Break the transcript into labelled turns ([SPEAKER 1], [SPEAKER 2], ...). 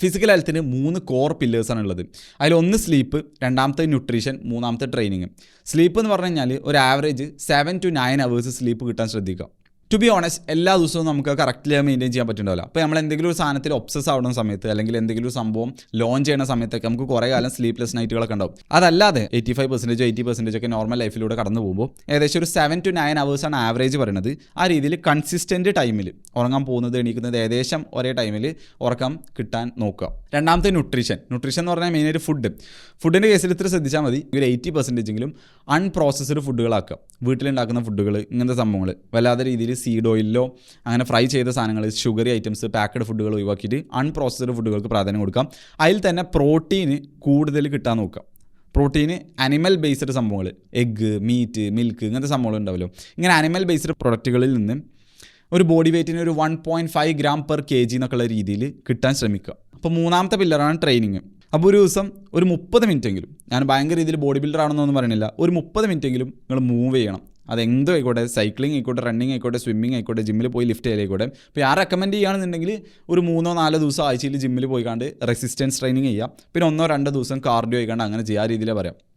[SPEAKER 1] Physical ഹെൽത്തിന് 3 core പില്ലേഴ്സാണ് ഉള്ളത്. അതിലൊന്ന് സ്ലീപ്പ്, രണ്ടാമത്തെ ന്യൂട്രീഷൻ, മൂന്നാമത്തെ ട്രെയിനിങ്. സ്ലീപ്പ് എന്ന് പറഞ്ഞു കഴിഞ്ഞാൽ ഒരു ആവറേജ് 7 to 9 hours സ്ലീപ്പ് കിട്ടാൻ ശ്രദ്ധിക്കുക. ടു ബി ഓണസ്റ്റ്, എല്ലാ ദിവസവും നമുക്ക് കറക്റ്റ്ലി മെയിൻറ്റെയിൻ ചെയ്യാൻ പറ്റുന്നുണ്ടാവില്ല. അപ്പോൾ നമ്മൾ എന്തെങ്കിലും ഒരു സാധനത്തിൽ ഒബ്സസ് ആവുന്ന സമയത്ത് അല്ലെങ്കിൽ എന്തെങ്കിലും ഒരു സംഭവം ലോഞ്ച് ചെയ്യുന്ന സമയത്തൊക്കെ നമുക്ക് കുറേ കാലം സ്ലീപ്ലെസ് നൈറ്റുകളൊക്കെ ഉണ്ടാവും. അതല്ലാതെ 85% 80% ഒക്കെ നോർമൽ ലൈഫിലൂടെ കടന്നു പോകുമ്പോൾ ഏകദേശം ഒരു 7 to 9 hours ആണ് ആവറേജ് പറയുന്നത്. ആ രീതിയിൽ കൺസിസ്റ്റൻറ്റ് ടൈമിൽ ഉറങ്ങാൻ പോകുന്നത് എണീക്കുന്നത് ഏകദേശം ഒരേ ടൈമിൽ ഉറക്കം കിട്ടാൻ നോക്കുക. രണ്ടാമത്തെ ന്യൂട്രീഷൻ എന്ന് പറഞ്ഞാൽ മെയിനായിട്ട് ഫുഡിൻ്റെ കേസിൽ ഇത്ര ശ്രദ്ധിച്ചാൽ മതി. ഒരു 80% അൺപ്രോസസ്ഡ് ഫുഡുകളാക്കുക. വീട്ടിലുണ്ടാക്കുന്ന ഫുഡുകൾ, ഇങ്ങനത്തെ സംഭവങ്ങൾ വല്ലാതെ രീതിയിൽ സീഡ് ഓയിലോ അങ്ങനെ ഫ്രൈ ചെയ്ത സാധനങ്ങൾ, ഷുഗറി ഐറ്റംസ്, പാക്കഡ് ഫുഡുകൾ ഒഴിവാക്കിയിട്ട് അൺപ്രോസസ്ഡ് ഫുഡുകൾക്ക് പ്രാധാന്യം കൊടുക്കാം. അതിൽ തന്നെ പ്രോട്ടീന് കൂടുതൽ കിട്ടാൻ നോക്കുക. പ്രോട്ടീന് അനിമൽ ബേസ്ഡ് സംഭവങ്ങൾ, എഗ്ഗ്, മീറ്റ്, മിൽക്ക്, ഇങ്ങനത്തെ സംഭവങ്ങൾ ഉണ്ടാവുമല്ലോ. ഇങ്ങനെ അനിമൽ ബേസ്ഡ് പ്രൊഡക്റ്റുകളിൽ നിന്ന് ഒരു ബോഡി വെയ്റ്റിന് ഒരു 1.5 gram per kg എന്നൊക്കെയുള്ള രീതിയിൽ കിട്ടാൻ ശ്രമിക്കുക. അപ്പോൾ മൂന്നാമത്തെ പില്ലറാണ് ട്രെയിനിങ്. അപ്പോൾ ഒരു ദിവസം ഒരു 30 മിനിറ്റെങ്കിലും, ഞാൻ ഭയങ്കര രീതിയിൽ ബോഡി ബിൽഡർ ആണെന്നൊന്നും പറയണില്ല, ഒരു 30 മിനിറ്റെങ്കിലും നിങ്ങൾ മൂവ് ചെയ്യണം. അതെന്തോ ആയിക്കോട്ടെ, സൈക്ലിംഗ് ആയിക്കോട്ടെ, റണ്ണിങ് ആയിക്കോട്ടെ, സ്വിമ്മിങ് ആയിക്കോട്ടെ, ജിമ്മിൽ പോയി ലിഫ്റ്റ് ചെയ്യലായിക്കോട്ടെ. അപ്പോൾ ഞാൻ റെക്കമെൻഡ് ചെയ്യുകയാണെന്നുണ്ടെങ്കിൽ ഒരു 3-4 ദിവസം ആഴ്ചയിൽ ജിമ്മിൽ പോയിക്കാണ്ട് റെസിസ്റ്റൻസ് ട്രെയിനിങ് ചെയ്യുക. പിന്നെ 1-2 ദിവസം കാർഡിയോ ആയിക്കാണ്ട് അങ്ങനെ ചെയ്യുക. ആ രീതിയിലേ പറയാം.